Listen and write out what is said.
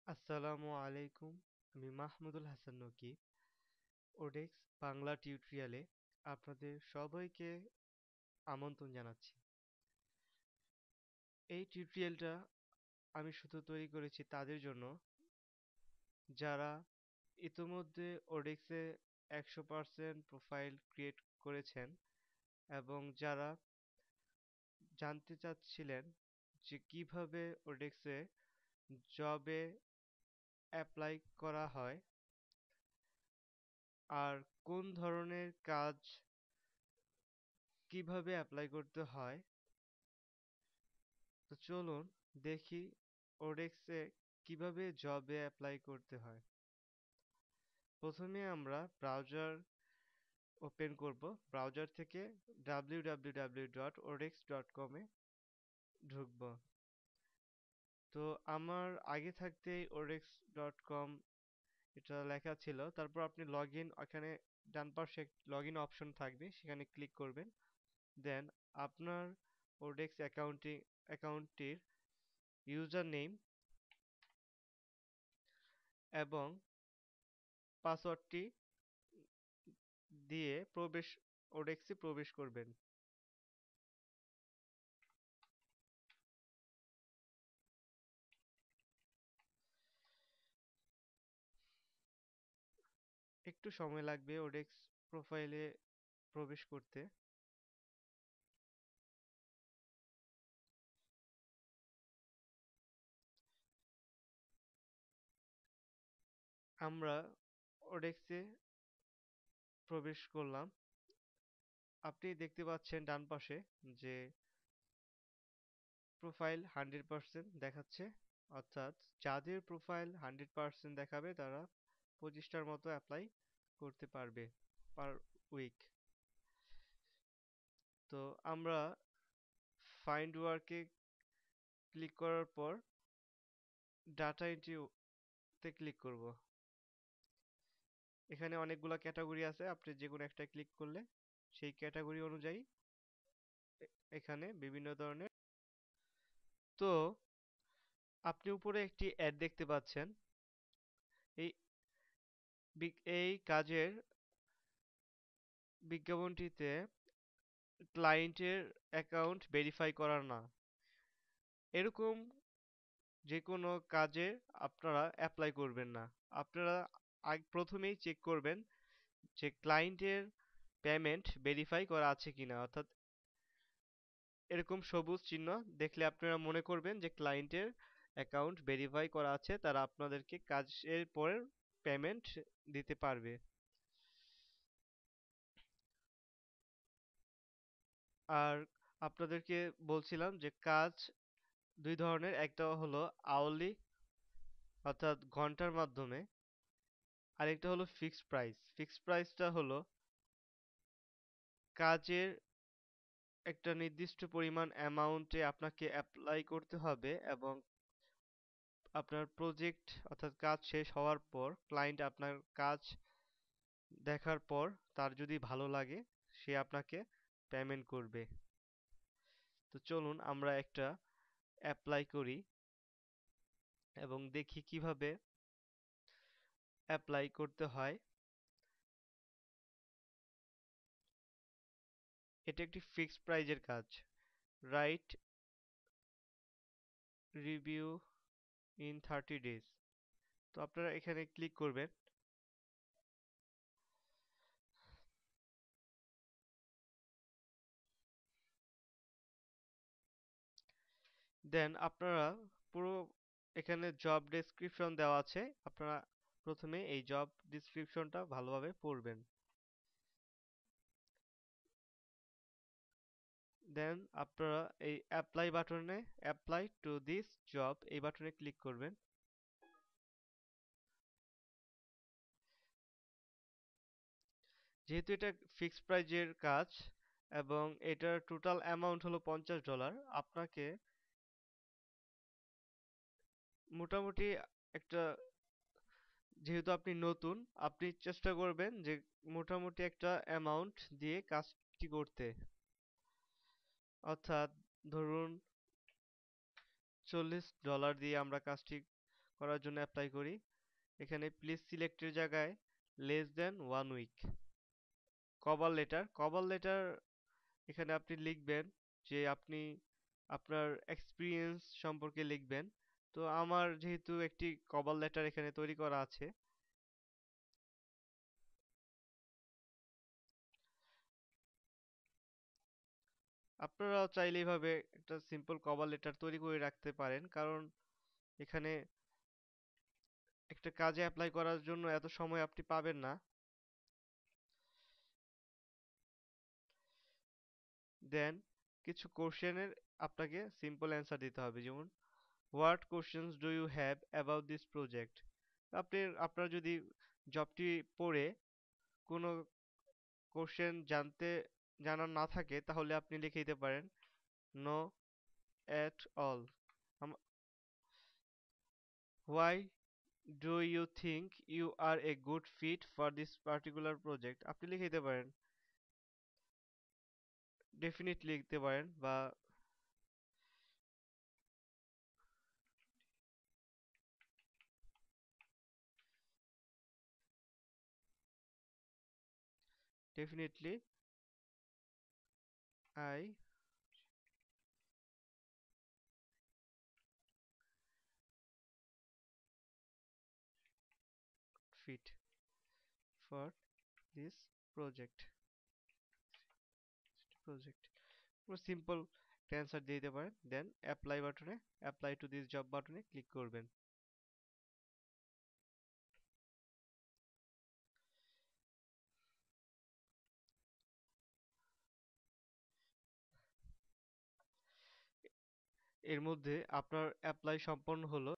আসসালামু আলাইকুম। আমি মাহমুদুল হাসান নকিব। ওডেক্স বাংলা টিউটোরিয়ালে আপনাদের সবাইকে আমন্ত্রণ জানাচ্ছি। এই টিউটোরিয়ালটা আমি শুধু তৈরি করেছি তাদের জন্য যারা ইতোমধ্যে ওডেক্সে 100% প্রোফাইল ক্রিয়েট করেছেন এবং যারা জানতে চাচ্ছিলেন যে কিভাবে ওডেক্সে জবে অ্যাপ্লাই করা হয় আর কোন ধরনের কাজ কিভাবে অ্যাপ্লাই করতে হয়। তো চলুন দেখি ওডেক্সে কিভাবে জবে অ্যাপ্লাই করতে হয়। প্রথমে আমরা ব্রাউজার ওপেন করব। ব্রাউজার থেকে www.odex.com এ ঢুকব। তো আমার আগে থাকতেই odex.com এটা লেখা ছিল। তারপর আপনি লগ ইন, এখানে ডান পাশে লগ ইন অপশন থাকবে, সেখানে ক্লিক করবেন। দেন আপনার ওডেক্স অ্যাকাউন্টটির ইউজার নেম এবং পাসওয়ার্ডটি দিয়ে ওডেক্সে প্রবেশ করবেন। একটু সময় লাগবে ওডেক্স প্রোফাইলে প্রবেশ করতে। আমরা ওডেক্সে প্রবেশ করলাম। আপনি দেখতে পাচ্ছেন ডান পাশে যে প্রোফাইল 100% দেখাচ্ছে, অর্থাৎ যাদের প্রোফাইল 100% দেখাবে তারা 25টার মতো অ্যাপ্লাই করতে পারবে পার উইক। তো আমরা ফাইন্ড ওয়ার্কে ক্লিক করার পর ডাটা এন্ট্রিতে ক্লিক করব। এখানে অনেকগুলো ক্যাটাগরি আছে, আপনি যে কোনো একটা ক্লিক করলে সেই ক্যাটাগরি অনুযায়ী এখানে বিভিন্ন ধরনের। তো আপনি উপরে একটি অ্যাড দেখতে পাচ্ছেন। এই এই কাজের বিজ্ঞাপনটিতে ক্লায়েন্টের অ্যাকাউন্ট ভেরিফাই করা না, এরকম যে কোনো কাজে আপনারা অ্যাপ্লাই করবেন না। আপনারা প্রথমেই চেক করবেন যে ক্লায়েন্টের পেমেন্ট ভেরিফাই করা আছে কিনা, অর্থাৎ এরকম সবুজ চিহ্ন দেখলে আপনারা মনে করবেন যে ক্লায়েন্টের অ্যাকাউন্ট ভেরিফাই করা আছে, তারা আপনাদেরকে কাজের পর পেমেন্ট দিতে পারবে। আর আপনাদেরকে বলছিলাম যে কাজ দুই ধরনের, একটা হলো আওয়ারলি অর্থাৎ ঘন্টার মাধ্যমে, আরেকটা হলো ফিক্সড প্রাইস। ফিক্সড প্রাইসটা হলো কাজের একটা নির্দিষ্ট পরিমাণ অ্যামাউন্টে আপনাকে অ্যাপ্লাই করতে হবে এবং আপনার প্রজেক্ট অর্থাৎ কাজ শেষ হওয়ার পর ক্লায়েন্ট আপনার কাজ দেখার পর তার যদি ভালো লাগে সে আপনাকে পেমেন্ট করবে। তো চলুন আমরা একটা অ্যাপ্লাই করি এবং দেখি কিভাবে অ্যাপ্লাই করতে হয়। এটা একটি ফিক্সড প্রাইজের কাজ। Right review in 30 days. তো আপনারা এখানে ক্লিক করবেন। দেন আপনারা পুরো এখানে জব ডেসক্রিপশন দেওয়া আছে, আপনারা প্রথমে এই জব ডেসক্রিপশনটা ভালোভাবে পড়বেন। দেন আপনারা এই অ্যাপ্লাই টু দিস জব এই বাটনে ক্লিক করবেন। যেহেতু এটা ফিক্সড প্রাইজের কাজ এবং এটার টোটাল অ্যামাউন্ট হলো $50, আপনাকে মোটামুটি একটা, যেহেতু আপনি নতুন, আপনি চেষ্টা করবেন যে মোটামুটি একটা অ্যামাউন্ট দিয়ে কাজটি করতে, অর্থাৎ ধরুন $40 দিয়ে আমরা কাজটি করার জন্য অ্যাপ্লাই করি, এখানে প্লিজ সিলেক্টের জায়গায় less than 1 week. Cover letter এখানে আপনি লিখবেন যে আপনি আপনার এক্সপিরিয়েন্স সম্পর্কে লিখবেন। তো আমার যেহেতু একটি কভার লেটার এখানে তৈরি করা আছে, আপনারাও চাইলে এইভাবে একটা সিম্পল কভার লেটার তৈরি করে রাখতে পারেন, কারণ এখানে একটা কাজে অ্যাপ্লাই করার জন্য এত সময় আপনি পাবেন না। দেন কিছু কোশ্চেনের আপনাকে সিম্পল অ্যান্সার দিতে হবে, যেমন what questions do you have about this project. আপনার যদি জবটি পড়ে কোনো কোশ্চেন জানার না থাকে, তাহলে আপনি লিখে দিতে পারেন no at all. Why do you think you are a good fit for this particular project, আপনি লিখে দিতে পারেন, ডেফিনেটলি লিখতে পারেন, বা definitely I fit for this project project পুরো সিম্পল অ্যান্সার দিয়ে দিতে পারেন। Then apply to this job বাটনে ক্লিক করবেন। এর মধ্যে আপনার অ্যাপ্লাই সম্পন্ন হলো।